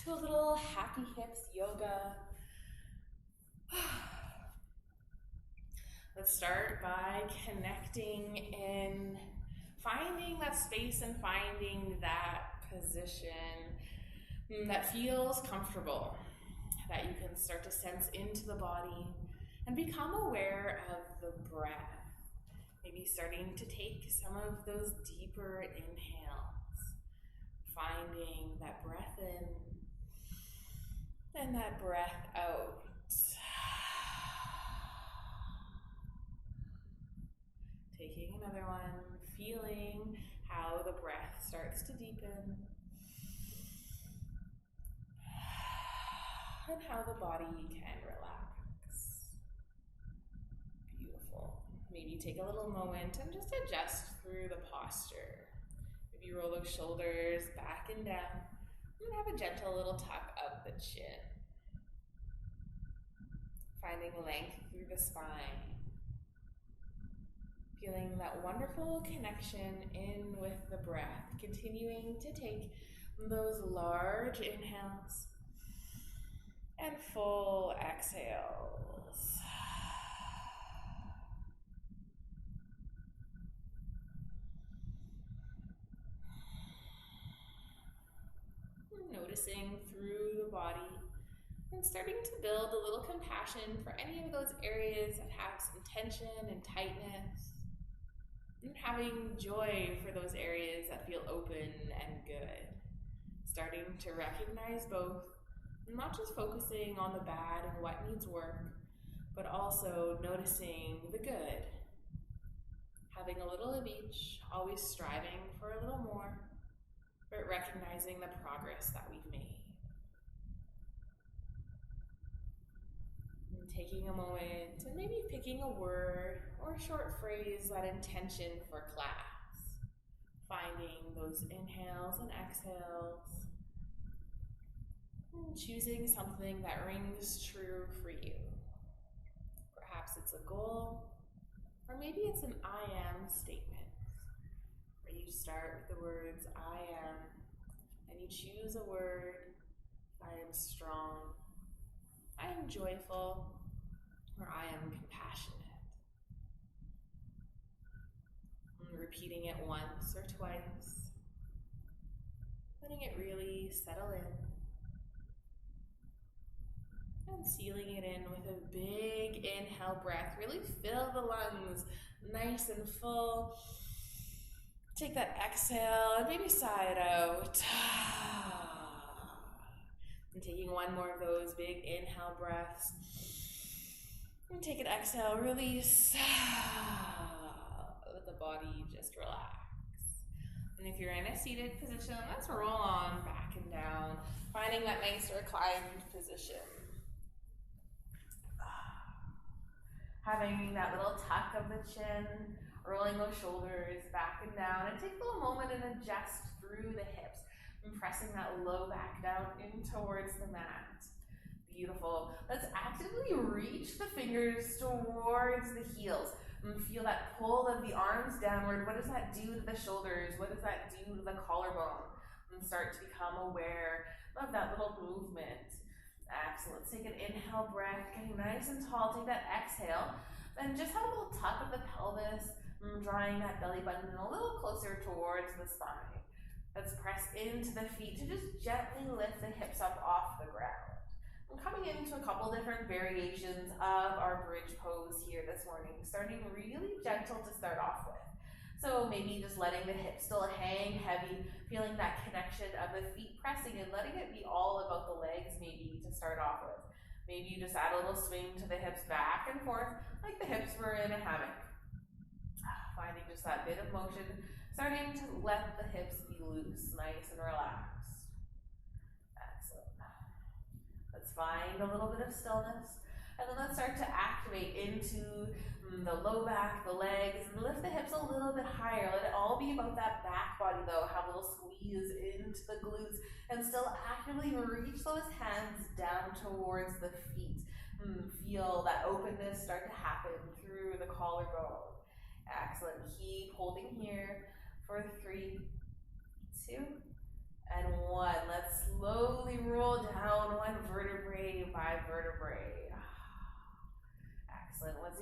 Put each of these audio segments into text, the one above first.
to a little happy hips yoga. Let's start by connecting in, finding that space and finding that position that feels comfortable, that you can start to sense into the body and become aware of the breath. Maybe starting to take some of those deeper inhales, finding that breath in and that breath out. Taking another one, feeling how the breath starts to deepen and how the body can relax. Beautiful. Maybe take a little moment and just adjust through the posture. Maybe roll those shoulders back and down and have a gentle little tuck of the chin. Finding length through the spine. Feeling that wonderful connection in with the breath. Continuing to take those large inhales and full exhales. Noticing through the body and starting to build a little compassion for any of those areas that have some tension and tightness. And having joy for those areas that feel open and good. Starting to recognize both, not just focusing on the bad and what needs work, but also noticing the good. Having a little of each, always striving for a little more, but recognizing the progress that we've made. And taking a moment and maybe picking a word or a short phrase, that intention for class. Finding those inhales and exhales. And choosing something that rings true for you. Perhaps it's a goal, or maybe it's an I am statement, where you start with the words I am, and you choose a word. I am strong, I am joyful, or I am compassionate. And repeating it once or twice, letting it really settle in. And sealing it in with a big inhale breath. Really fill the lungs nice and full. Take that exhale and maybe sigh it out. And taking one more of those big inhale breaths. And take an exhale, release. Let the body just relax. And if you're in a seated position, let's roll on back and down, finding that nice reclined position. Having that little tuck of the chin, rolling those shoulders back and down, and take a little moment and adjust through the hips, and pressing that low back down in towards the mat. Beautiful. Let's actively reach the fingers towards the heels. And feel that pull of the arms downward. What does that do to the shoulders? What does that do to the collarbone? And start to become aware of that little movement. Excellent. Take an inhale breath, getting nice and tall. Take that exhale. Then just have a little tuck of the pelvis, drawing that belly button a little closer towards the spine. Let's press into the feet to just gently lift the hips up off the ground. I'm coming into a couple different variations of our bridge pose here this morning, starting really gentle to start off with. So maybe just letting the hips still hang heavy, feeling that connection of the feet pressing and letting it be all about the legs maybe to start off with. Maybe you just add a little swing to the hips back and forth, like the hips were in a hammock. Finding just that bit of motion, starting to let the hips be loose, nice and relaxed. Excellent. Let's find a little bit of stillness. And then let's start to activate into the low back, the legs, and lift the hips a little bit higher. Let it all be about that back body though. Have a little squeeze into the glutes and still actively reach those hands down towards the feet. Feel that openness start to happen through the collarbone. Excellent. Keep holding here for 3, 2, and 1. Let's slowly roll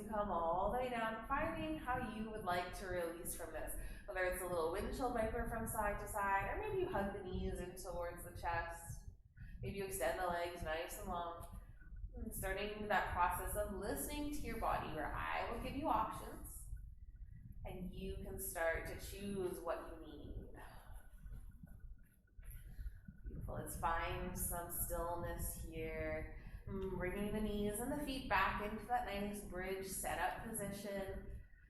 you come all the way down, finding how you would like to release from this. Whether it's a little windshield wiper from side to side, or maybe you hug the knees in towards the chest. Maybe you extend the legs nice and long. And starting that process of listening to your body, where I will give you options, and you can start to choose what you need. Beautiful. Let's find some stillness here. Bringing the knees and the feet back into that nice bridge setup position.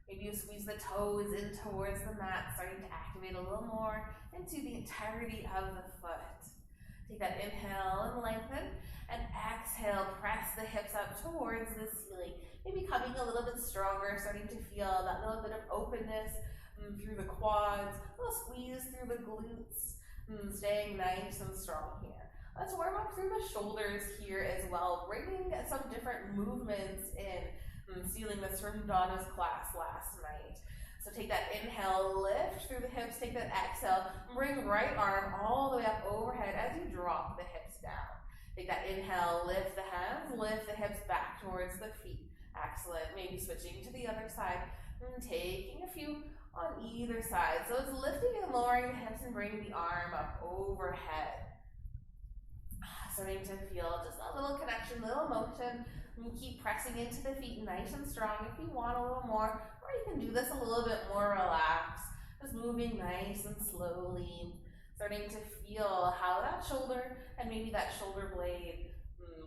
Maybe you squeeze the toes in towards the mat, starting to activate a little more into the entirety of the foot. Take that inhale and lengthen, and exhale, press the hips up towards the ceiling. Maybe coming a little bit stronger, starting to feel that little bit of openness through the quads, a little squeeze through the glutes, staying nice and strong here. Let's warm up through the shoulders here as well, bringing some different movements in, stealing this from Donna's class last night. So take that inhale, lift through the hips, take that exhale, bring right arm all the way up overhead as you drop the hips down. Take that inhale, lift the hands, lift the hips back towards the feet. Excellent. Maybe switching to the other side, taking a few on either side. So it's lifting and lowering the hips and bringing the arm up overhead. Starting to feel just a little connection, little motion. And keep pressing into the feet nice and strong if you want a little more, or you can do this a little bit more relaxed. Just moving nice and slowly. Starting to feel how that shoulder and maybe that shoulder blade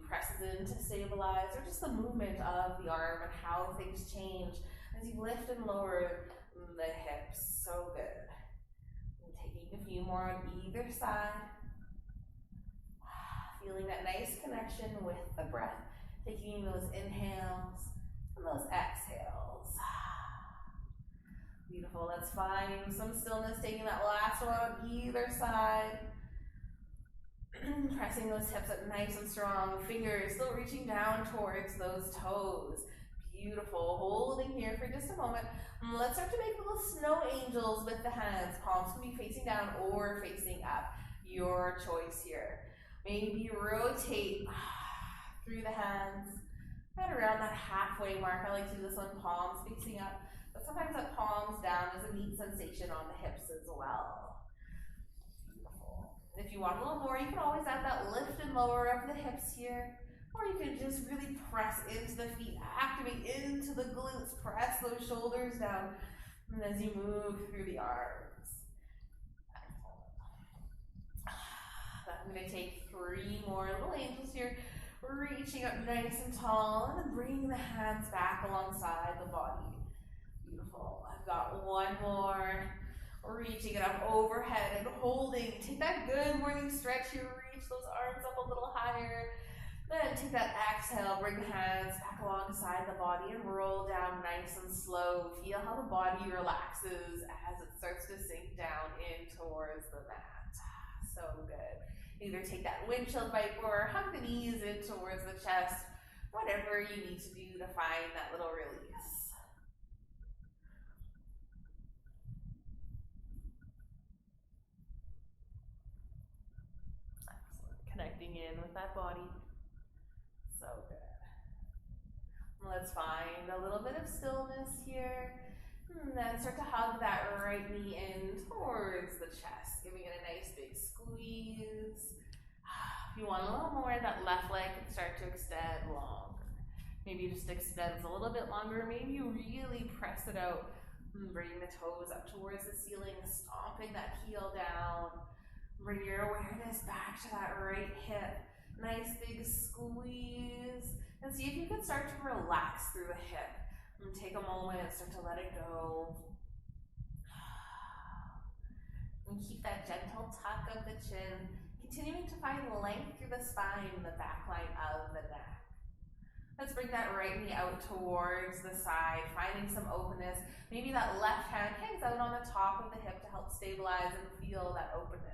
presses in to stabilize, or just the movement of the arm and how things change as you lift and lower the hips. So good. And taking a few more on either side. Feeling that nice connection with the breath. Taking those inhales and those exhales. Beautiful. Let's find some stillness. Taking that last one on either side. Pressing those hips up nice and strong. Fingers still reaching down towards those toes. Beautiful. Holding here for just a moment. Let's start to make little snow angels with the hands. Palms can be facing down or facing up. Your choice here. Maybe rotate through the hands and around that halfway mark. I like to do this one palms facing up, but sometimes that palms down is a neat sensation on the hips as well. Beautiful. If you want a little more, you can always add that lift and lower of the hips here, or you can just really press into the feet, activate into the glutes, press those shoulders down, and as you move through the arms. I'm going to take 3 more little angels here, reaching up nice and tall, and then bringing the hands back alongside the body. Beautiful. I've got 1 more, reaching it up overhead and holding. Take that good morning stretch here, reach those arms up a little higher. Then take that exhale, bring the hands back alongside the body and roll down nice and slow. Feel how the body relaxes as it starts to sink down in towards the mat. So good. Either take that windshield wiper or hug the knees in towards the chest, whatever you need to do to find that little release. Excellent. Connecting in with that body. So good. Let's find a little bit of stillness here. And then start to hug that right knee in towards the chest, giving it a nice big squeeze. If you want a little more, that left leg can start to extend longer. Maybe it just extends a little bit longer. Maybe you really press it out, bringing the toes up towards the ceiling, stomping that heel down. Bring your awareness back to that right hip. Nice big squeeze. And see if you can start to relax through the hip. And take a moment, start to let it go. And keep that gentle tuck of the chin, continuing to find length through the spine and the back line of the neck. Let's bring that right knee out towards the side, finding some openness. Maybe that left hand hangs out on the top of the hip to help stabilize and feel that openness.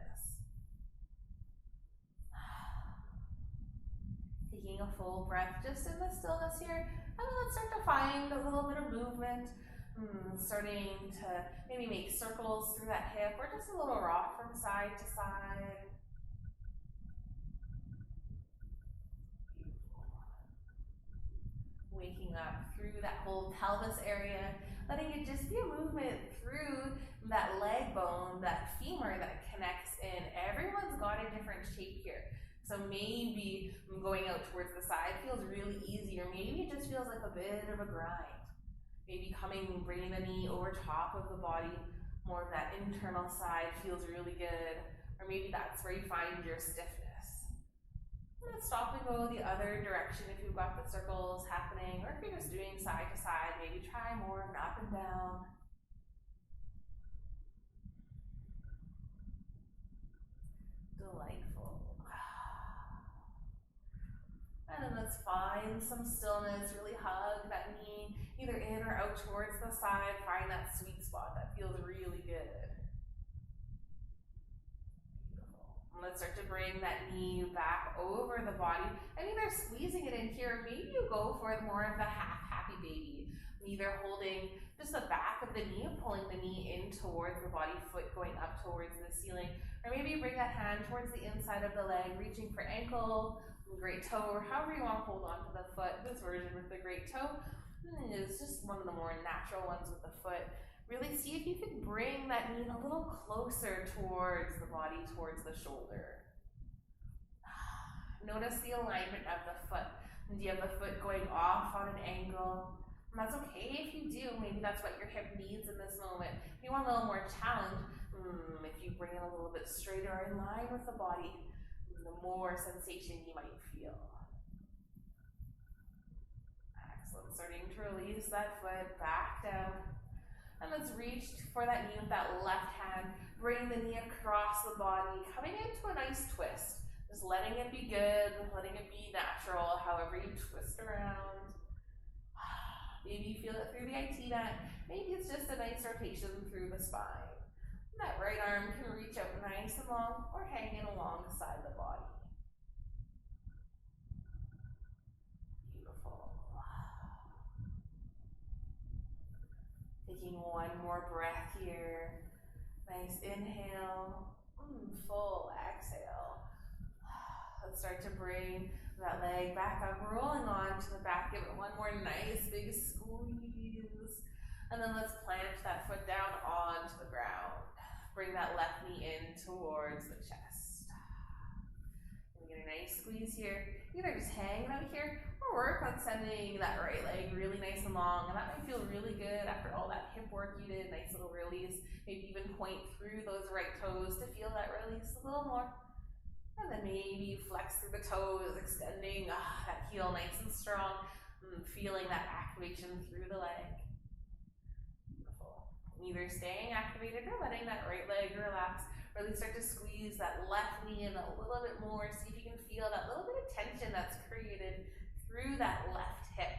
Taking a full breath just in the stillness here. And then let's start to find a little bit of movement, starting to maybe make circles through that hip or just a little rock from side to side. Beautiful. Waking up through through that whole pelvis area, letting it just be a movement through that leg bone, that femur that connects in. Everyone's got a different shape here. So maybe going out towards the side feels really easy, or maybe it just feels like a bit of a grind. Maybe bringing the knee over top of the body, more of that internal side feels really good, or maybe that's where you find your stiffness. Let's stop and go the other direction if you've got the circles happening, or if you're just doing side to side, maybe try more of an up and down. Delightful. And then let's find some stillness, really hug that knee either in or out towards the side. Find that sweet spot that feels really good. Beautiful. And let's start to bring that knee back over the body and either squeezing it in here, maybe you go for more of the half happy baby. Either holding just the back of the knee, pulling the knee in towards the body, foot going up towards the ceiling, or maybe you bring that hand towards the inside of the leg, reaching for ankle, great toe, or however you want to hold on to the foot. This version with the great toe is just one of the more natural ones with the foot. Really see if you can bring that knee a little closer towards the body, towards the shoulder. Notice the alignment of the foot. Do you have the foot going off on an angle? And that's okay if you do. Maybe that's what your hip needs in this moment. If you want a little more challenge, if you bring it a little bit straighter in line with the body, the more sensation you might feel. Excellent. Starting to release that foot back down. And let's reach for that knee with that left hand. Bring the knee across the body, coming into a nice twist. Just letting it be good, letting it be natural, however you twist around. Maybe you feel it through the IT mat. Maybe it's just a nice rotation through the spine. That right arm can reach out nice and long or hang in alongside the body. Beautiful. Taking one more breath here. Nice inhale, full exhale. Let's start to bring that leg back up, rolling on to the back. Give it one more nice big squeeze. And then let's plant that foot down onto the ground. Bring that left knee in towards the chest. And get a nice squeeze here. Either just hang out here or work on sending that right leg really nice and long. And that might feel really good after all that hip work you did. Nice little release. Maybe even point through those right toes to feel that release a little more. And then maybe flex through the toes, extending that heel nice and strong. Feeling that activation through the leg. Either staying activated or letting that right leg relax. Really start to squeeze that left knee in a little bit more. See if you can feel that little bit of tension that's created through that left hip.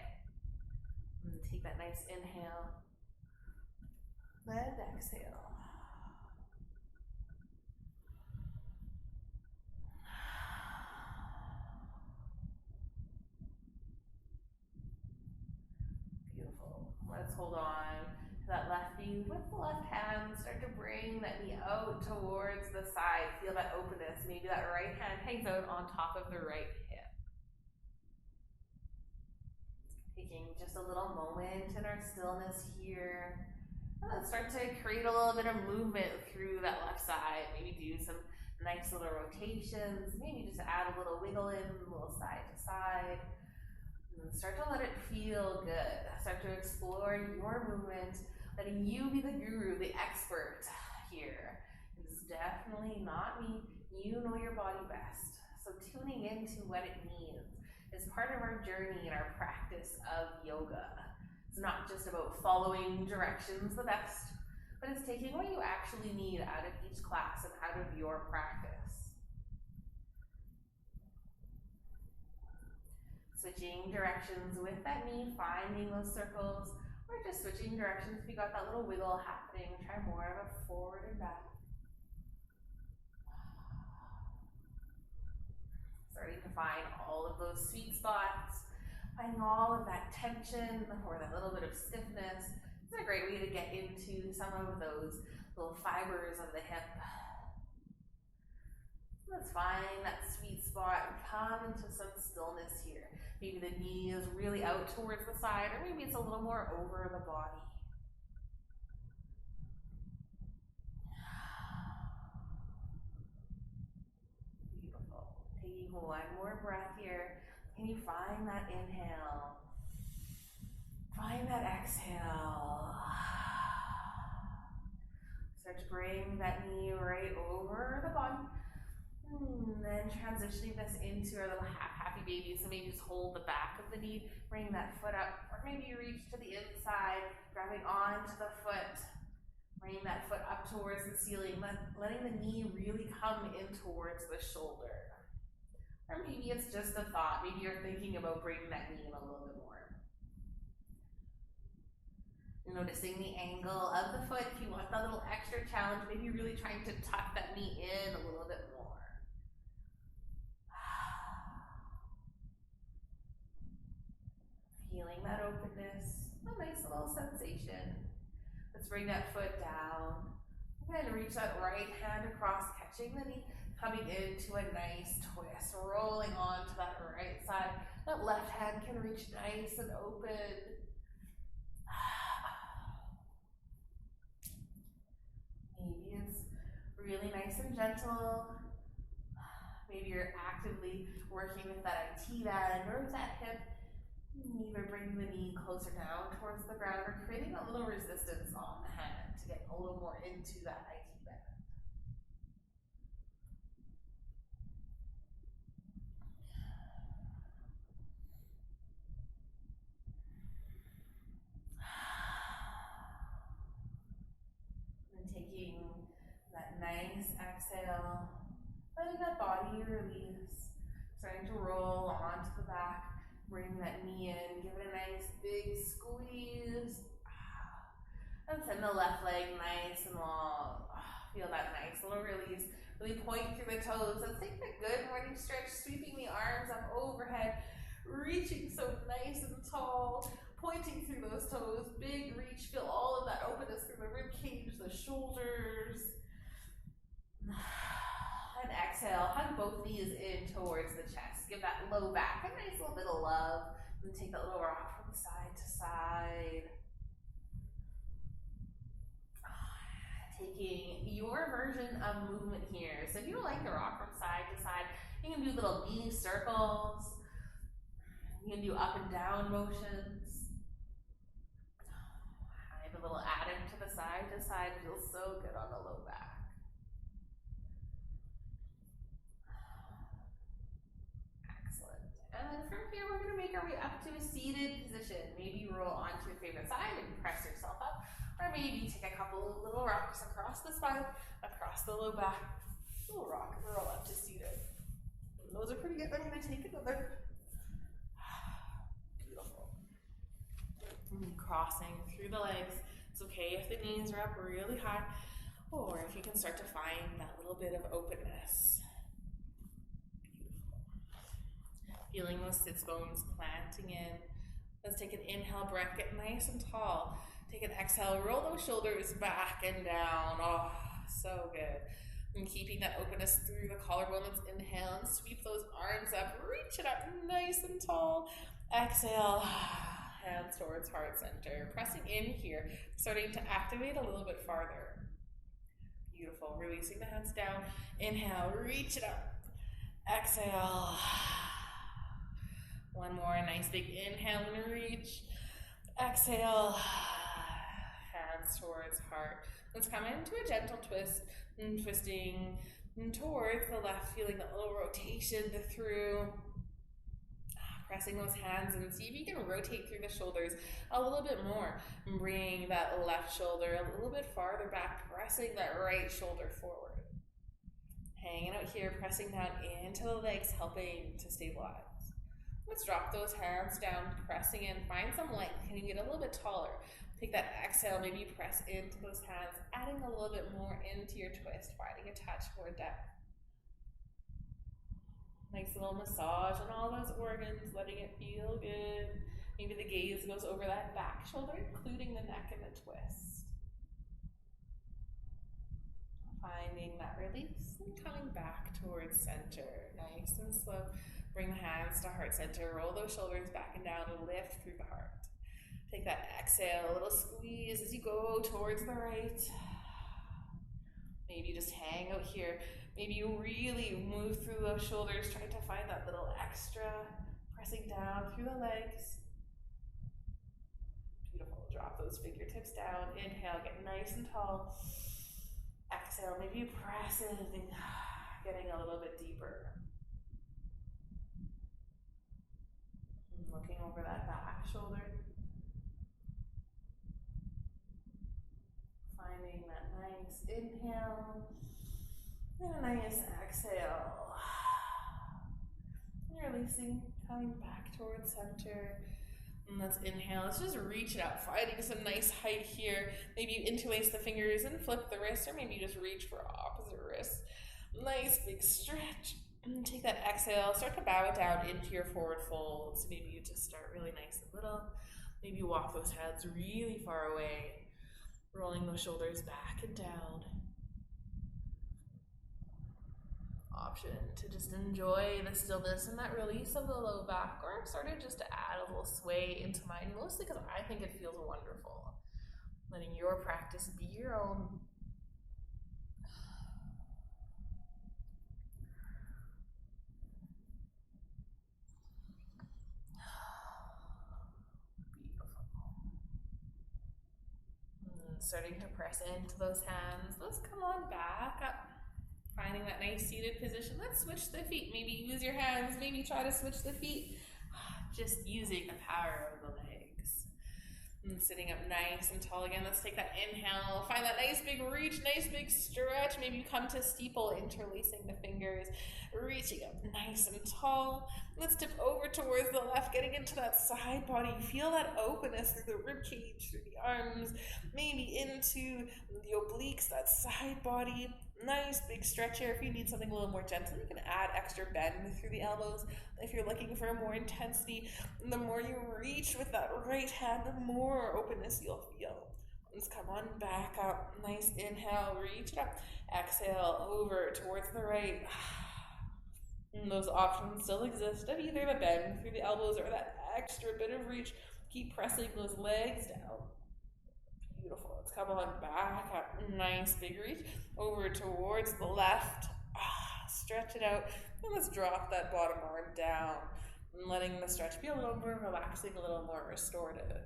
And take that nice inhale. Then exhale. Beautiful. Let's hold on. That left knee with the left hand, start to bring that knee out towards the side. Feel that openness. Maybe that right hand hangs out on top of the right hip. Taking just a little moment in our stillness here. And then start to create a little bit of movement through that left side. Maybe do some nice little rotations. Maybe just add a little wiggle in, a little side to side. And start to let it feel good. Start to explore your movement. Letting you be the guru, the expert here. It's definitely not me. You know your body best. So tuning into what it means is part of our journey and our practice of yoga. It's not just about following directions the best, but it's taking what you actually need out of each class and out of your practice. Switching directions with that knee, finding those circles, or just switching directions if you got that little wiggle happening. Try more of a forward and back. Starting to find all of those sweet spots, finding all of that tension or that little bit of stiffness. It's a great way to get into some of those little fibers of the hip. Let's find that sweet spot and come into some stillness here. Maybe the knee is really out towards the side, or maybe it's a little more over the body. Beautiful. Taking one more breath here. Can you find that inhale? Find that exhale. Start to bring that knee right over the body. And then transitioning this into our little happy baby. So maybe just hold the back of the knee, bring that foot up, or maybe you reach to the inside, grabbing onto the foot, bringing that foot up towards the ceiling, letting the knee really come in towards the shoulder. Or maybe it's just a thought. Maybe you're thinking about bringing that knee in a little bit more. Noticing the angle of the foot. If you want that little extra challenge, maybe really trying to tuck that knee in a little bit more. Feeling that openness, a nice little sensation. Let's bring that foot down. And reach that right hand across, catching the knee, coming into a nice twist, rolling on to that right side. That left hand can reach nice and open. Maybe it's really nice and gentle. Maybe you're actively working with that IT band or with that hip. Either bringing the knee closer down towards the ground or creating a little resistance on the hand to get a little more into that IT band. And taking that nice exhale, letting that body release, starting to roll onto the back. Bring that knee in, give it a nice big squeeze. And send the left leg nice and long. Feel that nice little release. Really point through the toes. Let's take a good morning stretch, sweeping the arms up overhead, reaching so nice and tall, pointing through those toes. Big reach, feel all of that openness through the rib cage, the shoulders. And exhale, hug both knees in towards the chest. Give that low back a nice little bit of love. And take that little rock from side to side. Taking your version of movement here. So if you don't like to rock from side to side, you can do little knee circles. You can do up and down motions. And a little adding to the side feels so good on the low back. And then from here, we're going to make our way up to a seated position. Maybe roll onto your favorite side and press yourself up. Or maybe take a couple of little rocks across the spine, across the low back. Little rock and roll up to seated. And those are pretty good. I'm going to take another. Beautiful. And crossing through the legs. It's okay if the knees are up really high, or if you can start to find that little bit of openness. Feeling those sits bones planting in. Let's take an inhale breath, get nice and tall. Take an exhale, roll those shoulders back and down. Oh, so good. And keeping that openness through the collarbone. Let's inhale and sweep those arms up. Reach it up nice and tall. Exhale, hands towards heart center. Pressing in here, starting to activate a little bit farther. Beautiful. Releasing the hands down. Inhale, reach it up. Exhale. One more, nice big inhale and reach. Exhale, hands towards heart. Let's come into a gentle twist and twisting towards the left, feeling that little rotation through. Pressing those hands and see if you can rotate through the shoulders a little bit more. And bring that left shoulder a little bit farther back, pressing that right shoulder forward. Hanging out here, pressing down into the legs, helping to stabilize. Let's drop those hands down, pressing in, find some length. Can you get a little bit taller? Take that exhale, maybe press into those hands, adding a little bit more into your twist, finding a touch more depth. Nice little massage on all those organs, letting it feel good. Maybe the gaze goes over that back shoulder, including the neck and the twist. Finding that release and coming back towards center. Nice and slow. Bring the hands to heart center. Roll those shoulders back and down and lift through the heart. Take that exhale, a little squeeze as you go towards the right. Maybe just hang out here. Maybe you really move through those shoulders, trying to find that little extra, pressing down through the legs. Beautiful. Drop those fingertips down. Inhale, get nice and tall. Exhale, maybe you press in, getting a little bit deeper. Looking over that back shoulder. Finding that nice inhale and a nice exhale. And releasing, coming back towards center. And let's inhale. Let's just reach it out, finding some nice height here. Maybe you interlace the fingers and flip the wrist, or maybe you just reach for opposite wrists. Nice big stretch. And take that exhale. Start to bow it down into your forward fold. So maybe you just start really nice and little. Maybe you walk those hands really far away, rolling those shoulders back and down. Option to just enjoy the stillness and that release of the low back, or I'm starting just to add a little sway into mine, mostly because I think it feels wonderful. Letting your practice be your own. Beautiful. And starting to press into those hands. Let's come on back up. Finding that nice seated position. Let's switch the feet. Maybe use your hands. Maybe try to switch the feet. Just using the power of the legs. And sitting up nice and tall again. Let's take that inhale. Find that nice big reach, nice big stretch. Maybe you come to steeple, interlacing the fingers. Reaching up nice and tall. Let's tip over towards the left, getting into that side body. Feel that openness through the rib cage, through the arms, maybe into the obliques, that side body. Nice big stretch here. If you need something a little more gentle, you can add extra bend through the elbows. If you're looking for more intensity, the more you reach with that right hand, the more openness you'll feel. Let's come on back up. Nice inhale, reach it up. Exhale, over towards the right. And those options still exist of either the bend through the elbows or that extra bit of reach. Keep pressing those legs down. Beautiful. Let's come on back up. Nice big reach over towards the left. Stretch it out. And let's drop that bottom arm down. And letting the stretch be a little more relaxing, a little more restorative.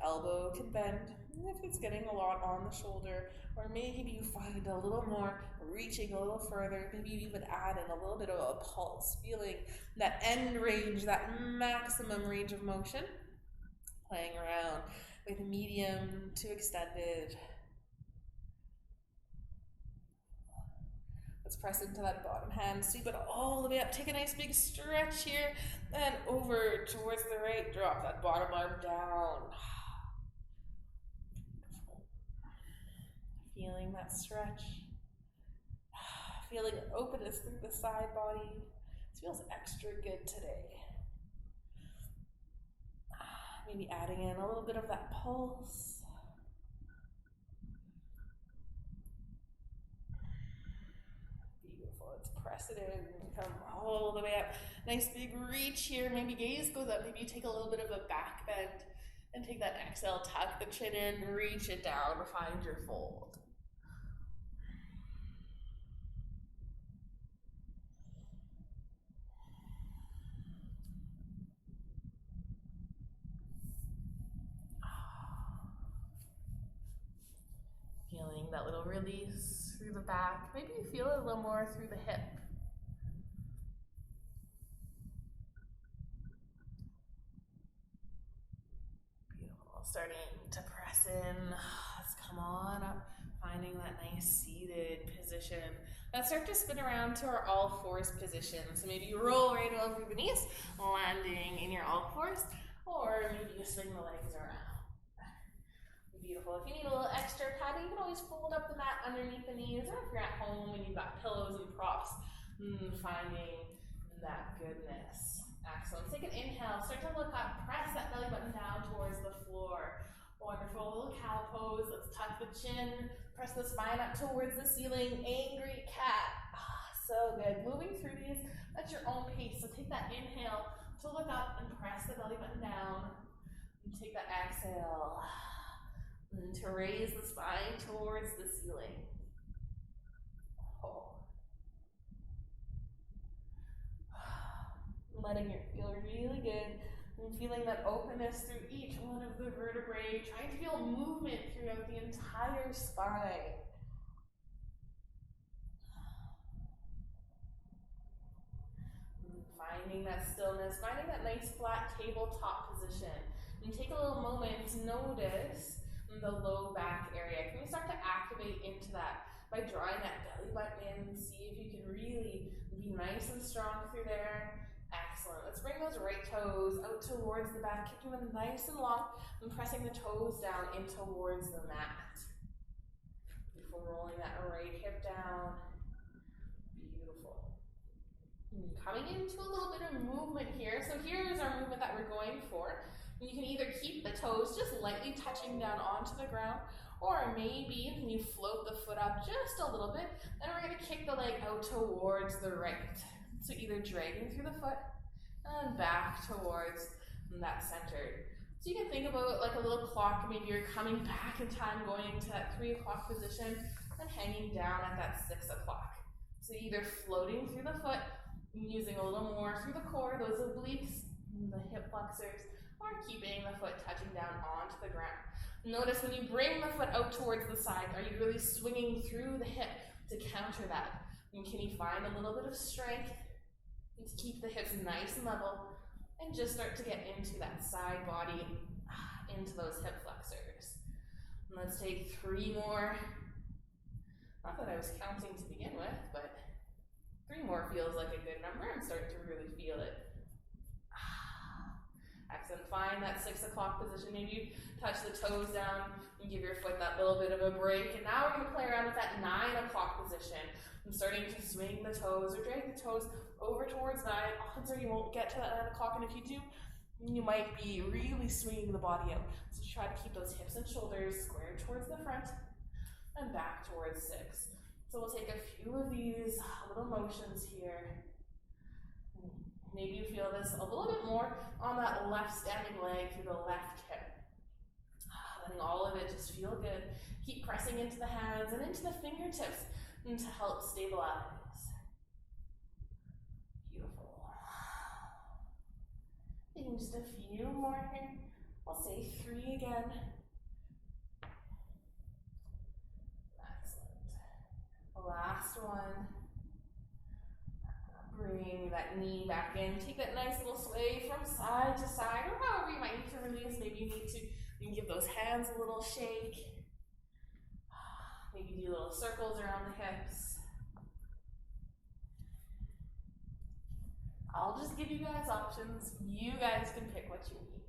Elbow can bend if it's getting a lot on the shoulder, or maybe you find a little more reaching a little further. Maybe you even add in a little bit of a pulse, feeling that end range, that maximum range of motion. Playing around with medium to extended. Let's press into that bottom hand, sweep it all the way up. Take a nice big stretch here, and over towards the right. Drop that bottom arm down. Feeling that stretch. Feeling openness through the side body. This feels extra good today. Maybe adding in a little bit of that pulse. Beautiful. Let's press it in. Come all the way up. Nice big reach here. Maybe gaze goes up. Maybe you take a little bit of a back bend and take that exhale. Tuck the chin in. Reach it down. Find your fold. Feeling that little release through the back. Maybe you feel it a little more through the hip. Beautiful. Starting to press in. Let's come on up. Finding that nice seated position. Let's start to spin around to our all fours position. So maybe you roll right over the knees, landing in your all fours, or maybe you swing the legs around. Beautiful. If you need a little extra padding, you can always fold up the mat underneath the knees, or if you're at home and you've got pillows and props, finding that goodness. Excellent. Take an inhale, start to look up, press that belly button down towards the floor. Wonderful. Little cow pose. Let's tuck the chin, Press the spine up towards the ceiling, angry cat. So good. Moving through these at your own pace. So take that inhale to look up and press the belly button down. And take that exhale and to raise the spine towards the ceiling. Letting it feel really good and feeling that openness through each one of the vertebrae, trying to feel movement throughout the entire spine. And finding that stillness, finding that nice flat tabletop position. And take a little moment to notice the low back area. Can we start to activate into that by drawing that belly button in? See if you can really be nice and strong through there. Excellent. Let's bring those right toes out towards the back, kicking them nice and long, and pressing the toes down in towards the mat. Before rolling that right hip down. Beautiful. Coming into a little bit of movement here. So here is our movement that we're going for. You can either keep the toes just lightly touching down onto the ground, or maybe you float the foot up just a little bit, and we're going to kick the leg out towards the right. So either dragging through the foot and back towards that center. So you can think about it like a little clock. Maybe you're coming back in time, going to that 3 o'clock position and hanging down at that 6 o'clock. So either floating through the foot, using a little more through the core, those obliques, the hip flexors, or keeping the foot touching down onto the ground. Notice when you bring the foot out towards the side, are you really swinging through the hip to counter that? And can you find a little bit of strength and to keep the hips nice and level and just start to get into that side body, into those hip flexors. And let's take 3 more. Not that I was counting to begin with, but 3 more feels like a good number. I'm starting to really feel it. Excellent. Find that 6 o'clock position. Maybe you touch the toes down and give your foot that little bit of a break. And now we're going to play around with that 9 o'clock position. I'm starting to swing the toes or drag the toes over towards 9. Odds are you won't get to that 9 o'clock, and if you do, you might be really swinging the body out. So try to keep those hips and shoulders squared towards the front and back towards 6. So we'll take a few of these little motions here. Maybe you feel this a little bit more on that left standing leg through the left hip. Letting all of it just feel good. Keep pressing into the hands and into the fingertips and to help stabilize. Beautiful. Taking just a few more here. I'll say 3 again. Excellent. Last one. Bring that knee back in. Take that nice little sway from side to side, or however you might need to release. Maybe you can give those hands a little shake. Maybe do little circles around the hips. I'll just give you guys options. You guys can pick what you need.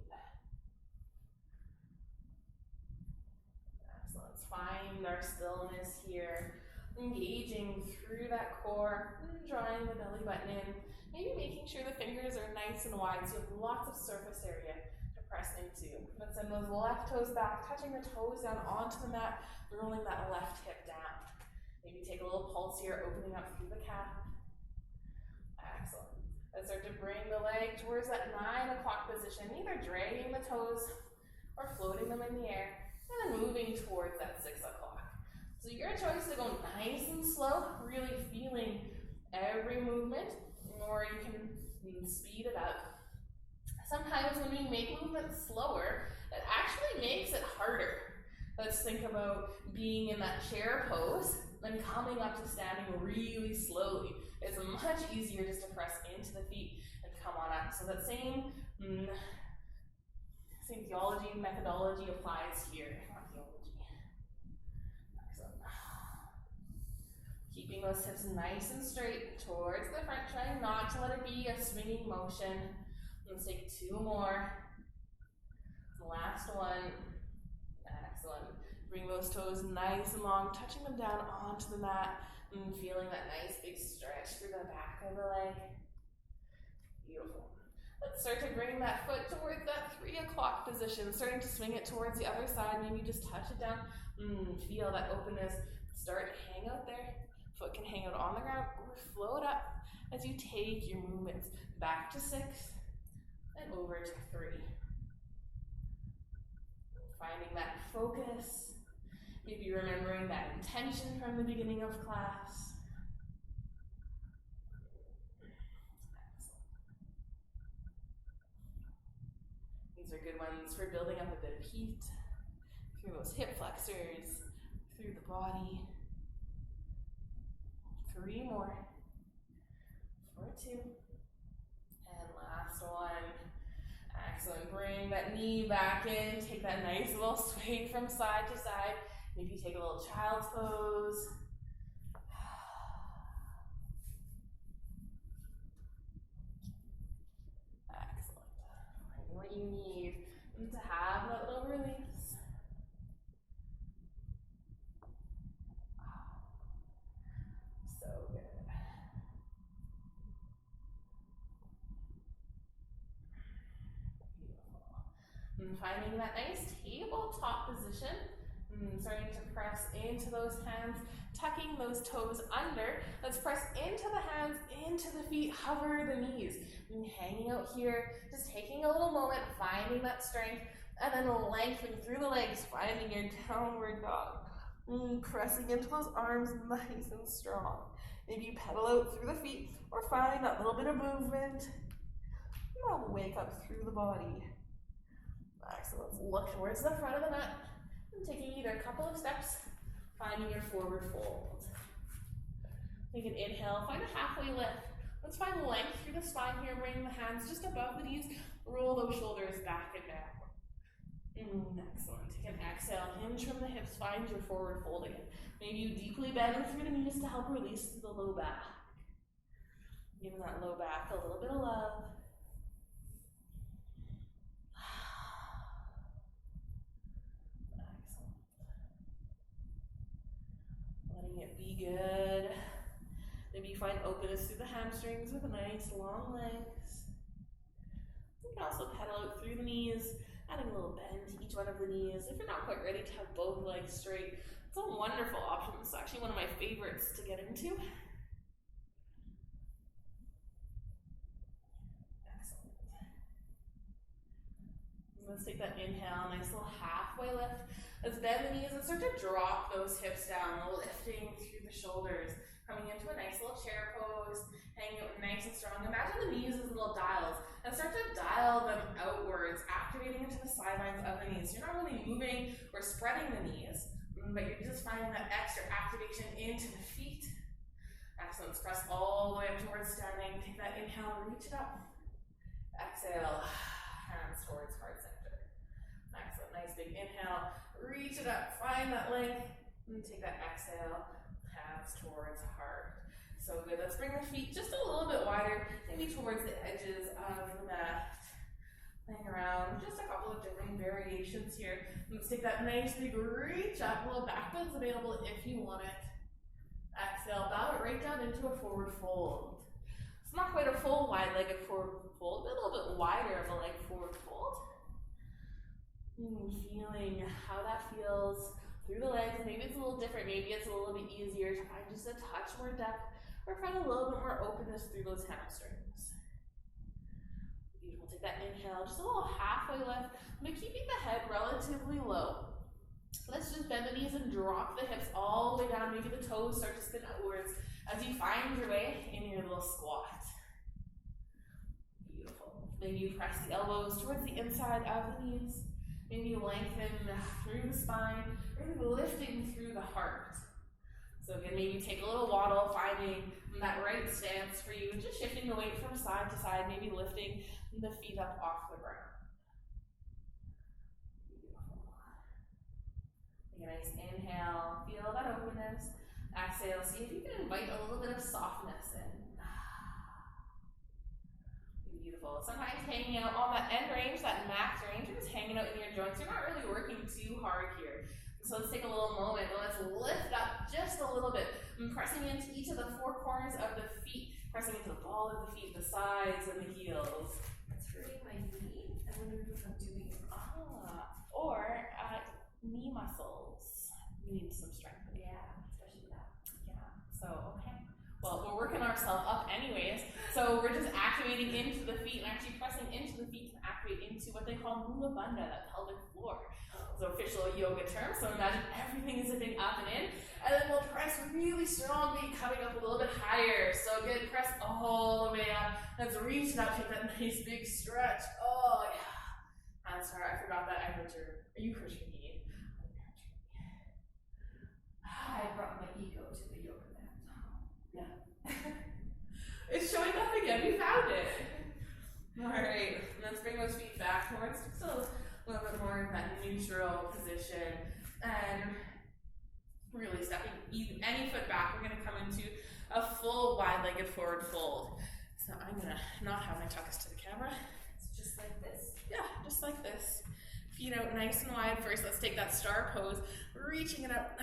So let's find our stillness here. Engaging through that core, drawing the belly button in. Maybe making sure the fingers are nice and wide so you have lots of surface area to press into. Let's send those left toes back, touching the toes down onto the mat, rolling that left hip down. Maybe take a little pulse here, opening up through the calf. Excellent. Let's start to bring the leg towards that 9 o'clock position, either dragging the toes or floating them in the air, and then moving towards that 6 o'clock. So your choice to go nice and slow, really feeling every movement, or you can speed it up. Sometimes when we make movement slower, it actually makes it harder. Let's think about being in that chair pose and coming up to standing really slowly. It's much easier just to press into the feet and come on up. So that same theology and methodology applies here. Keeping those hips nice and straight towards the front, trying not to let it be a swinging motion. Let's take 2 more. Last one. Excellent. Bring those toes nice and long, touching them down onto the mat and feeling that nice big stretch through the back of the leg. Beautiful. Let's start to bring that foot towards that 3 o'clock clock position, starting to swing it towards the other side. Maybe just touch it down. Feel that openness. Start to hang out there. Foot can hang out on the ground or float up as you take your movements back to 6 and over to 3. Finding that focus. Maybe remembering that intention from the beginning of class. These are good ones for building up a bit of heat through those hip flexors, through the body. 3 more. For 2. And last one. Excellent. Bring that knee back in. Take that nice little swing from side to side. Maybe take a little child's pose. Excellent. Find what you need to have that little release. So good. Beautiful. And finding that nice tabletop position. Starting to press into those hands, tucking those toes under. Let's press into the hands, into the feet, hover the knees. Hanging out here, just taking a little moment, finding that strength, and then lengthening through the legs, finding your downward dog. Pressing into those arms nice and strong. Maybe you pedal out through the feet, or find that little bit of movement. Now wake up through the body. Excellent. Look towards the front of the mat. Taking either a couple of steps, finding your forward fold. Take an inhale, find a halfway lift. Let's find length through the spine here, bring the hands just above the knees, roll those shoulders back and down. Excellent. Take an exhale, hinge from the hips, find your forward fold again. Maybe you deeply bend through the knees to help release the low back. Giving that low back a little bit of love. Letting it be good. Maybe you find openness through the hamstrings with nice long legs. You can also pedal out through the knees, adding a little bend to each one of the knees. If you're not quite ready to have both legs straight, it's a wonderful option. It's actually one of my favorites to get into. Excellent. Let's take that inhale, nice little halfway lift. Let's bend the knees and start to drop those hips down, lifting through the shoulders, coming into a nice little chair pose, hanging out nice and strong. Imagine the knees as little dials, and start to dial them outwards, activating into the sidelines of the knees. You're not really moving or spreading the knees, but you're just finding that extra activation into the feet. Excellent. Let's press all the way up towards standing. Take that inhale, reach it up. Exhale, hands towards heart center. Excellent. Nice big inhale. Reach it up, find that length, and take that exhale, hands towards heart. So good. Let's bring the feet just a little bit wider, maybe towards the edges of the mat. Playing around, just a couple of different variations here. Let's take that nice big reach up, a little back bend's available if you want it. Exhale, bow it right down into a forward fold. It's not quite a full wide-legged forward fold, but a little bit wider of a leg forward fold. Feeling how that feels through the legs. Maybe it's a little different. Maybe it's a little bit easier to find just a touch more depth or find a little bit more openness through those hamstrings. Beautiful. Take that inhale, just a little halfway lift, but keeping the head relatively low. Let's just bend the knees and drop the hips all the way down. Maybe the toes start to spin outwards as you find your way in your little squat. Beautiful. Maybe you press the elbows towards the inside of the knees. Maybe you lengthen through the spine, really lifting through the heart. So again, maybe take a little waddle, finding that right stance for you, just shifting the weight from side to side, maybe lifting the feet up off the ground. Beautiful. Take a nice inhale, feel that openness. Exhale, see if you can invite a little bit of softness in. Beautiful. Sometimes hanging out on that end range, that max range, you're just hanging out in your joints. You're not really working too hard here. So let's take a little moment and let's lift up just a little bit. I'm pressing into each of the 4 corners of the feet, pressing into the ball of the feet, the sides, and the heels. Let's free my knee. I wonder if I'm doing it muscles need some strength. Yeah, especially that. Yeah, so, okay. Well, we're working ourselves up anyways. So we're just activating into the feet and actually pressing into the feet to activate into what they call mula bandha, that pelvic floor. It's an official yoga term. So imagine everything is zipping up and in. And then we'll press really strongly, coming up a little bit higher. So again, press all the way up. Let's reach it up, take that nice big stretch. Oh, yeah. I'm sorry, I forgot that. You hurt your knee. I brought my ego to the yoga mat. Yeah. It's showing up again. We found it. All right. Let's bring those feet back towards just a little bit more in that neutral position. And really stepping any foot back. We're going to come into a full wide-legged forward fold. So I'm going to not have my tuckus to the camera. It's just like this. Yeah, just like this. Feet out nice and wide first. Let's take that star pose, reaching it up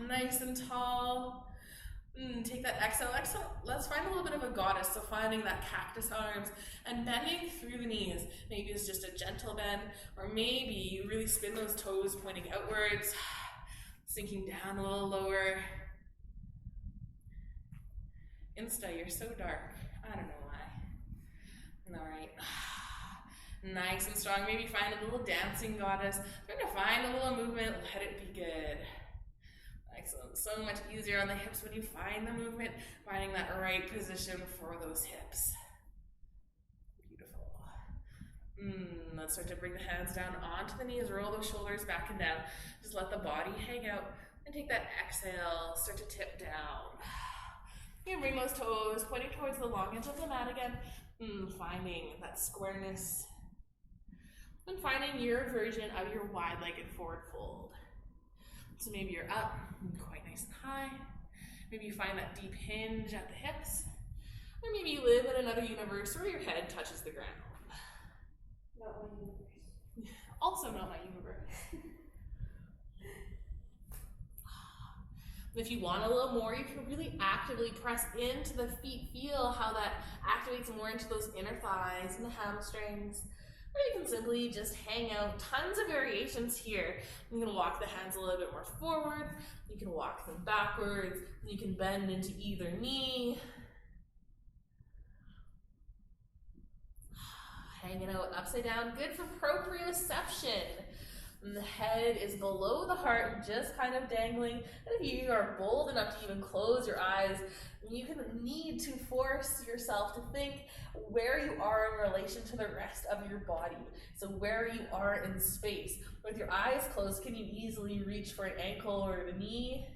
nice and tall. Take that exhale. Let's find a little bit of a goddess. So finding that cactus arms and bending through the knees. Maybe it's just a gentle bend, or maybe you really spin those toes pointing outwards, sinking down a little lower. Insta, you're so dark. I don't know why. All right. Nice and strong. Maybe find a little dancing goddess. We're going to find a little movement. Let it be good. Excellent. So much easier on the hips when you find the movement, finding that right position for those hips. Beautiful. Let's start to bring the hands down onto the knees. Roll those shoulders back and down. Just let the body hang out. And take that exhale. Start to tip down. You can bring those toes pointing towards the long edge of the mat again. Finding that squareness. And finding your version of your wide-legged forward fold. So maybe you're up, quite nice and high. Maybe you find that deep hinge at the hips. Or maybe you live in another universe where your head touches the ground. Not my universe. Also not my universe. If you want a little more, you can really actively press into the feet. Feel how that activates more into those inner thighs and the hamstrings. Or you can simply just hang out. Tons of variations here. You can walk the hands a little bit more forward. You can walk them backwards. You can bend into either knee. Hanging out upside down. Good for proprioception. And the head is below the heart, just kind of dangling. And if you are bold enough to even close your eyes, you can need to force yourself to think where you are in relation to the rest of your body. So where you are in space. With your eyes closed, can you easily reach for an ankle or the knee?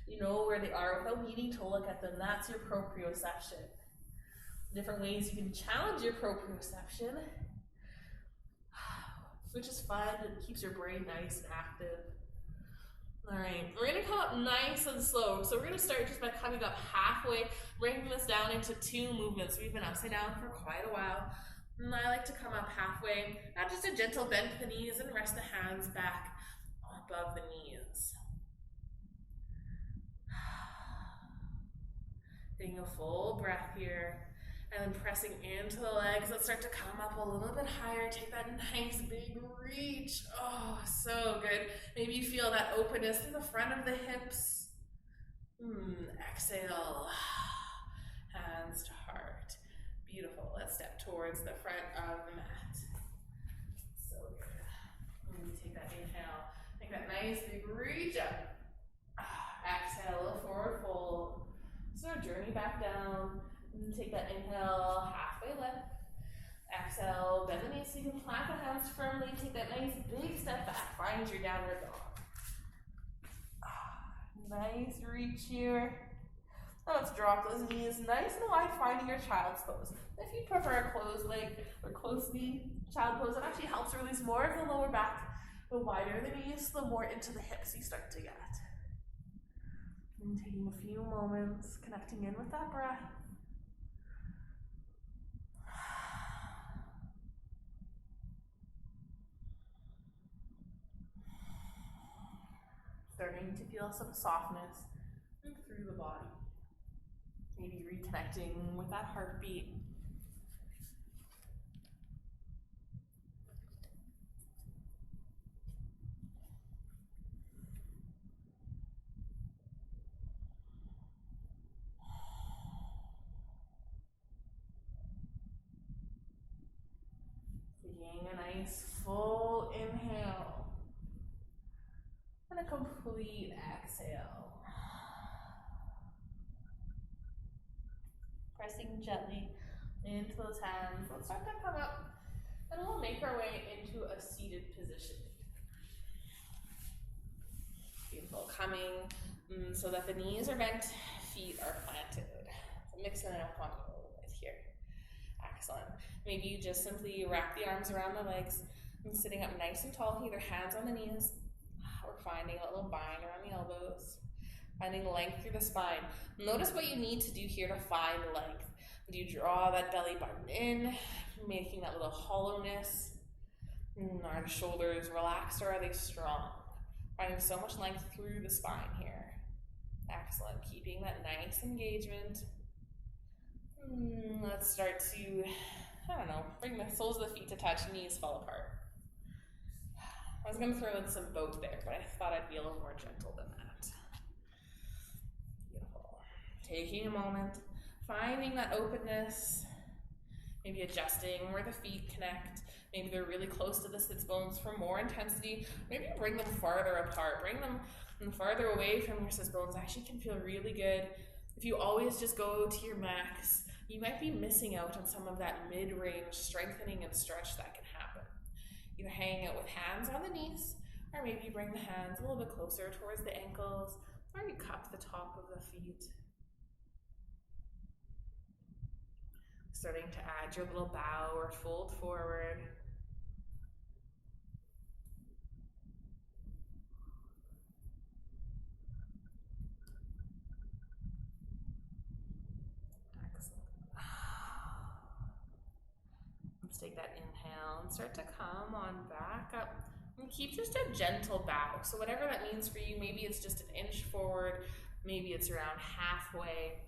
You know where they are without needing to look at them. That's your proprioception. Different ways you can challenge your proprioception, which is fun. It keeps your brain nice and active. All right, we're gonna come up nice and slow. So we're gonna start just by coming up halfway, breaking this down into 2 movements. We've been upside down for quite a while. And I like to come up halfway, not just a gentle bend to the knees, and rest the hands back above the knees. Taking a full breath here. And then pressing into the legs. Let's start to come up a little bit higher. Take that nice big reach. Oh, so good. Maybe you feel that openness in the front of the hips. Exhale. Hands to heart. Beautiful. Let's step towards the front of the mat. So good. Take that inhale. Take that nice big reach up. Exhale, forward fold. So journey back down. Take that inhale, halfway lift. Exhale, bend the knees so you can plant the hands firmly. Take that nice big step back. Find your downward dog. Nice reach here. Now let's drop those knees nice and wide, finding your child's pose. If you prefer a closed leg or closed knee child pose, it actually helps release more of the lower back. The wider the knees, the more into the hips you start to get. And taking a few moments, connecting in with that breath. Starting to feel some softness move through the body. Maybe reconnecting with that heartbeat. complete exhale. Pressing gently into those hands. Let's start to come up and we'll make our way into a seated position. Beautiful. Coming so that the knees are bent, feet are planted. So mixing it up on you a little bit here. Excellent. Maybe you just simply wrap the arms around the legs and sitting up nice and tall, either hands on the knees or finding a little bind around the elbows. Finding length through the spine. Notice what you need to do here to find length. Do you draw that belly button in, making that little hollowness? Are the shoulders relaxed or are they strong? Finding so much length through the spine here. Excellent. Keeping that nice engagement. Let's start to, bring the soles of the feet to touch, knees fall apart. I was going to throw in some both there, but I thought I'd be a little more gentle than that. Beautiful. Taking a moment, finding that openness, maybe adjusting where the feet connect. Maybe they're really close to the sits bones for more intensity. Maybe bring them farther apart. Bring them farther away from your sits bones. Actually can feel really good. If you always just go to your max, you might be missing out on some of that mid-range strengthening and stretch that can happen. Either hanging out with hands on the knees, or maybe you bring the hands a little bit closer towards the ankles, or you cup the top of the feet. Starting to add your little bow or fold forward. Excellent. Let's take that inhale and start to come on back up. And keep just a gentle bow. So whatever that means for you, maybe it's just an inch forward, maybe it's around halfway.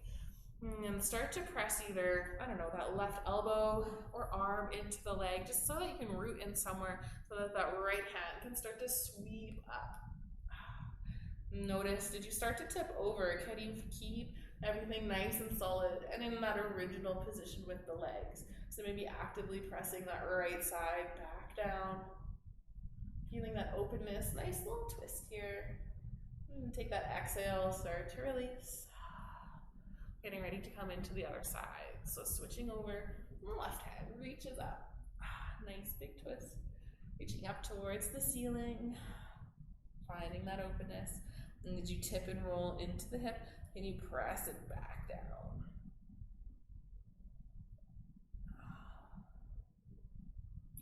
And start to press either, that left elbow or arm into the leg, just so that you can root in somewhere, so that that right hand can start to sweep up. Notice, did you start to tip over? Can you keep everything nice and solid and in that original position with the legs? So maybe actively pressing that right side back down. Feeling that openness, nice little twist here. And take that exhale, start to release. Getting ready to come into the other side. So switching over, the left hand reaches up. Nice big twist. Reaching up towards the ceiling. Finding that openness. And as you tip and roll into the hip, and you press it back down.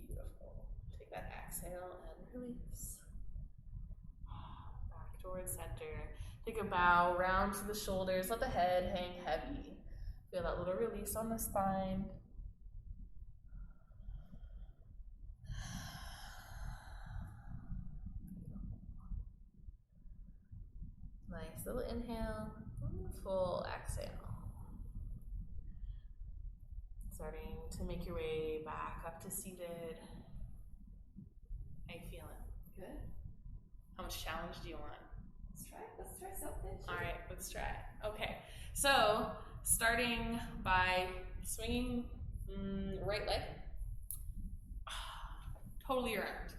Beautiful. Take that exhale and release. Back towards center. Take a bow, round to the shoulders, let the head hang heavy. Feel that little release on the spine. Nice little inhale, full exhale. Starting to make your way back up to seated. How you feeling? Good. How much challenge do you want? Let's try something. All right, let's try it. Okay, so starting by swinging right leg, totally around.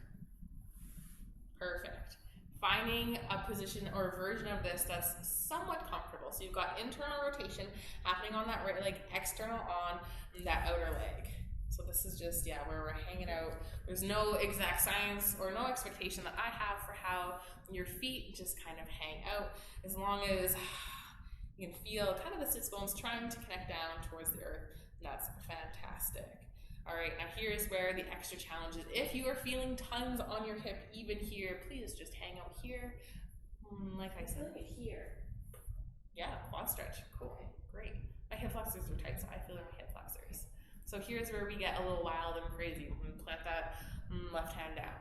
Perfect. Finding a position or a version of this that's somewhat comfortable. So you've got internal rotation happening on that right leg, external on that outer leg. So this is just, where we're hanging out. There's no exact science or no expectation that I have for how your feet just kind of hang out, as long as you can feel kind of the sits bones trying to connect down towards the earth. That's fantastic. All right, now here's where the extra challenge is. If you are feeling tons on your hip, even here, please just hang out here. Like I said. Look at here. Yeah, quad stretch. Cool, Okay. Great. My hip flexors are tight, so I feel in my hip flexors. So here's where we get a little wild and crazy. Plant that left hand down.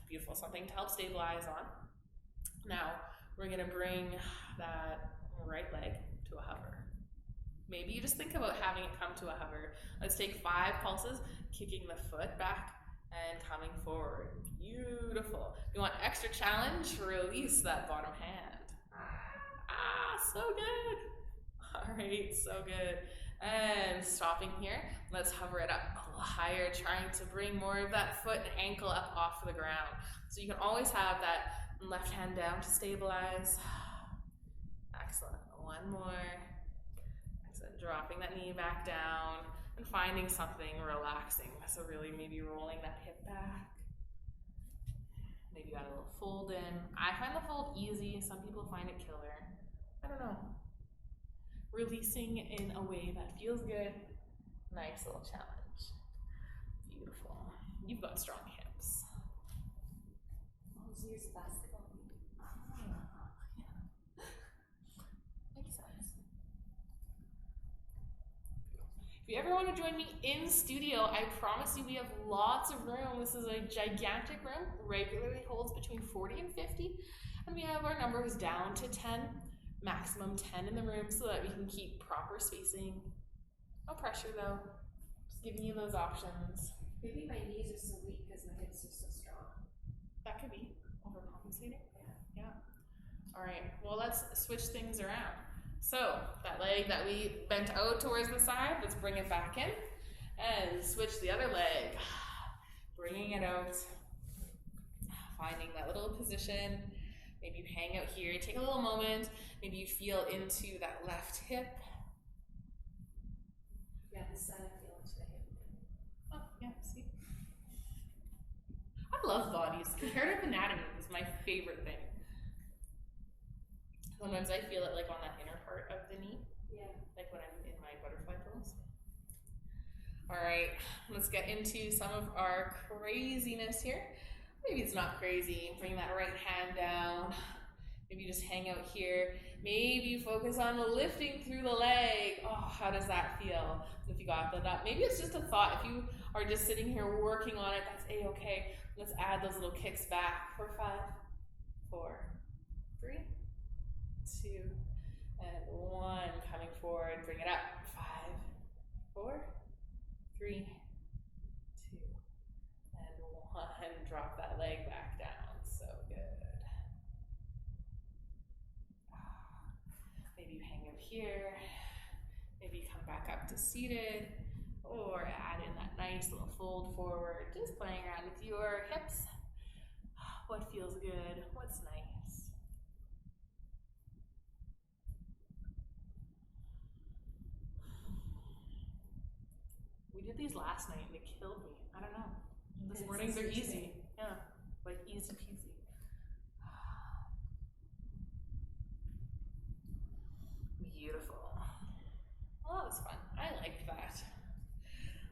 Beautiful, something to help stabilize on. Now, we're gonna bring that right leg to a hover. Maybe you just think about having it come to a hover. Let's take 5 pulses, kicking the foot back and coming forward. Beautiful. You want extra challenge? Release that bottom hand. So good. All right, so good. And stopping here, let's hover it up a little higher, trying to bring more of that foot and ankle up off the ground. So you can always have that And left hand down to stabilize. Excellent. One more. Excellent. Dropping that knee back down and finding something relaxing. So really maybe rolling that hip back. Maybe got a little fold in. I find the fold easy. Some people find it killer. I don't know. Releasing in a way that feels good. Nice little challenge. Beautiful. You've got strong hips. All those years of basketball. Yeah. Makes sense. If you ever want to join me in studio, I promise you we have lots of room. This is a gigantic room. Regularly holds between 40 and 50. And we have our numbers down to 10. Maximum 10 in the room so that we can keep proper spacing. No pressure though. Just giving you those options. Maybe my knees are so weak because my hips are so strong. That could be overcompensating. Yeah. All right, well, let's switch things around. So that leg that we bent out towards the side, let's bring it back in and switch the other leg. Bringing it out, finding that little position. Maybe you hang out here, take a little moment. Maybe you feel into that left hip. Yeah, this side I feel into the hip. Oh, yeah, see? I love bodies. Comparative anatomy is my favorite thing. Sometimes I feel it like on that inner part of the knee. Yeah. Like when I'm in my butterfly pose. All right, let's get into some of our craziness here. Maybe it's not crazy. Bring that right hand down. Maybe just hang out here. Maybe you focus on lifting through the leg. Oh, how does that feel? If you got that up. Maybe it's just a thought. If you are just sitting here working on it, that's a-okay. Let's add those little kicks back for 5, 4, 3, 2, and 1. Coming forward, bring it up. 5, 4, 3, 2, and 1. Drop that leg back down. So good. Maybe you hang out here. Maybe you come back up to seated, or add in that nice little fold forward. Just playing around with your hips. What feels good? What's nice? We did these last night and it killed me. I don't know. This morning they're easy. Yeah, like easy peasy. Beautiful. Well, that was fun. I liked that.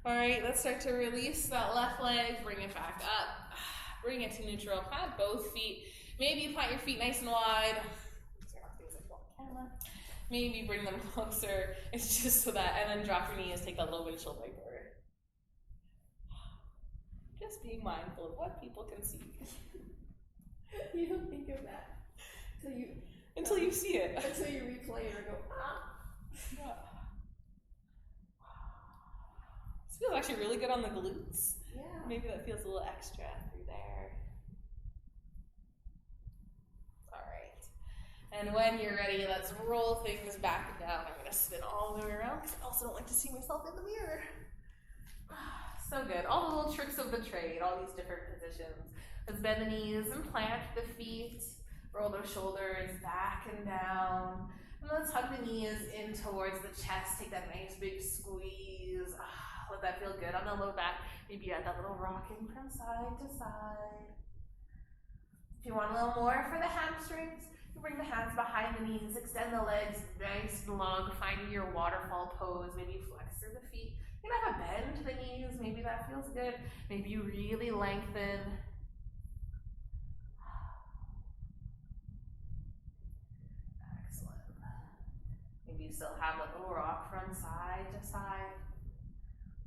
All right, let's start to release that left leg. Bring it back up. Bring it to neutral. Plant both feet. Maybe you plant your feet nice and wide. Maybe bring them closer. It's just so that, and then drop your knees. Take that little windshield wiper. Just being mindful of what people can see. You don't think of that until you see it. Until you replay it or go, ah. Yeah. This feels actually really good on the glutes. Yeah. Maybe that feels a little extra through there. All right. And when you're ready, let's roll things back and down. I'm going to spin all the way around because I also don't like to see myself in the mirror. So good. All the little tricks of the trade, all these different positions. Let's bend the knees and plant the feet. Roll those shoulders back and down. And let's hug the knees in towards the chest. Take that nice big squeeze. Let that feel good on the low back. Maybe add that little rocking from side to side. If you want a little more for the hamstrings, you bring the hands behind the knees, extend the legs nice and long, finding your waterfall pose. Maybe flex through the feet. You can have a bend to the knees. Maybe that feels good. Maybe you really lengthen. Excellent. Maybe you still have that little rock from side to side.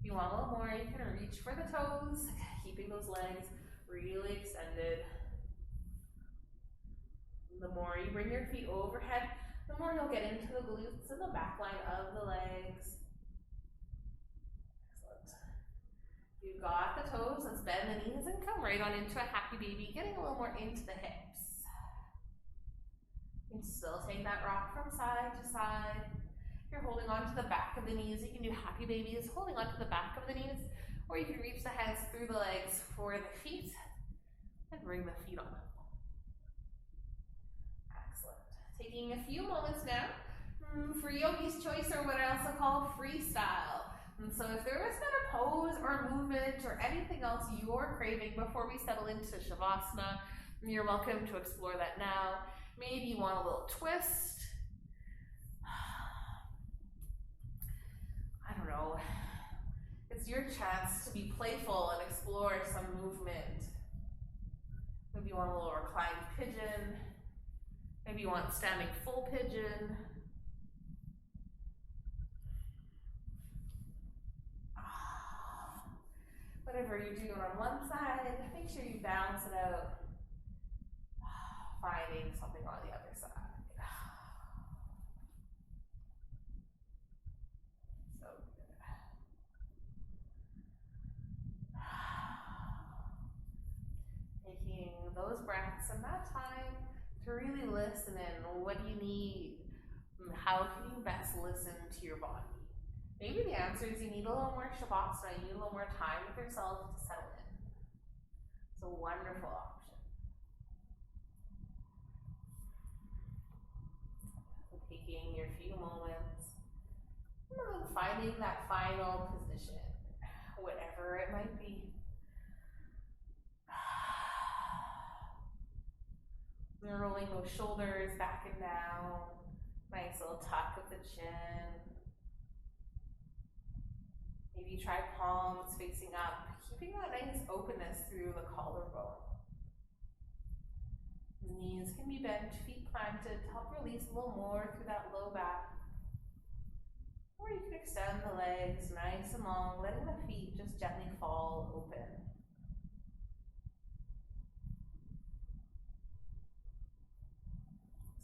If you want a little more, you can reach for the toes, keeping those legs really extended. The more you bring your feet overhead, the more you'll get into the glutes and the back line of the legs. You've got the toes, let's bend the knees and come right on into a happy baby, getting a little more into the hips. You can still take that rock from side to side. If you're holding on to the back of the knees, you can do happy babies, holding on to the back of the knees, or you can reach the hands through the legs for the feet and bring the feet on up. taking a few moments now for yogi's choice, or what I also call freestyle. And so if there is not a pose or movement or anything else you're craving before we settle into Shavasana, you're welcome to explore that now. Maybe you want a little twist. I don't know. It's your chance to be playful and explore some movement. Maybe you want a little reclined pigeon. Maybe you want standing full pigeon. Whatever you're doing on one side, make sure you balance it out, finding something on the other side. So good. Taking those breaths and that time to really listen in. What do you need? How can you best listen to your body? Maybe the answer is you need a little more Shavasana, you need a little more time with yourself to settle in. It's a wonderful option. So taking your few moments, finding that final position, whatever it might be. And rolling those shoulders back and down, nice little tuck of the chin. Maybe try palms facing up, keeping that nice openness through the collarbone. Knees can be bent, feet planted to help release a little more through that low back. Or you can extend the legs nice and long, letting the feet just gently fall open.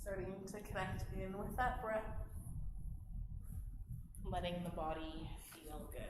Starting to connect in with that breath, letting the body feel good.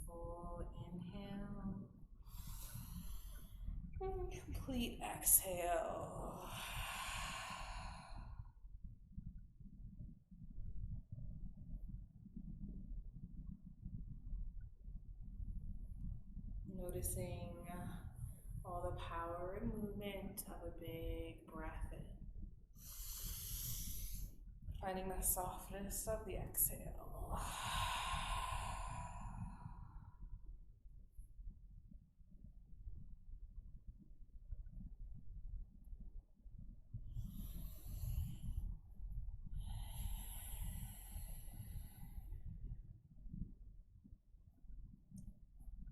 Full inhale and complete exhale. Noticing all the power and movement of a big breath in. Finding the softness of the exhale.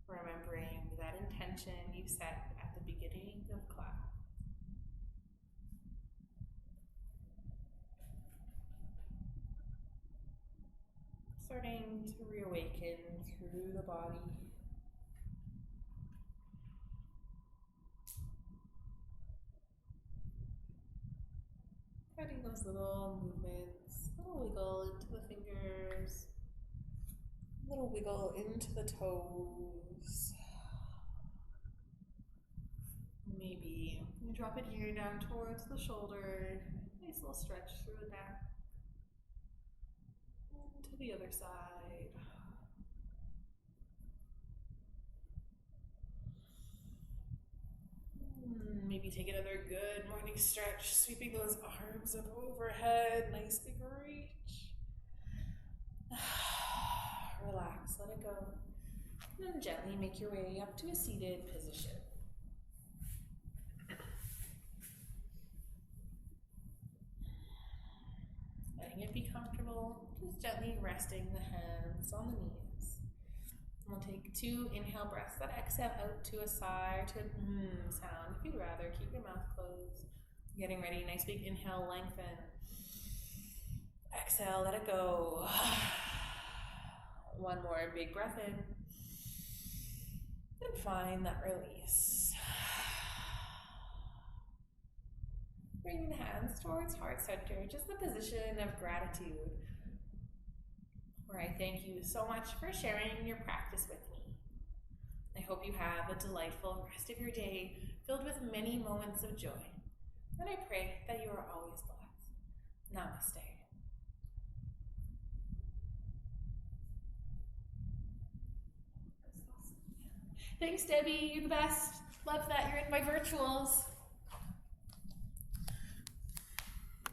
Remembering that intention you set at the beginning of class. Starting to reawaken through the body. Finding those little movements, little wiggle into the fingers, little wiggle into the toes. Maybe you drop it here down towards the shoulder. Nice little stretch through the neck. And to the other side. Maybe take another good morning stretch, sweeping those arms up overhead. Nice big reach. Relax, let it go. And then gently make your way up to a seated position. Letting it become comfortable, just gently resting the hands on the knees. And we'll take 2 inhale breaths that exhale out to a sigh, to sound. If you'd rather, keep your mouth closed. Getting ready, nice big inhale, lengthen. Exhale, let it go. One more big breath in. And find that release. Bring the hands towards heart center, just the position of gratitude, where I thank you so much for sharing your practice with me. I hope you have a delightful rest of your day filled with many moments of joy. And I pray that you are always blessed. Namaste. Thanks, Debbie. You're the best. Love that you're in my virtuals.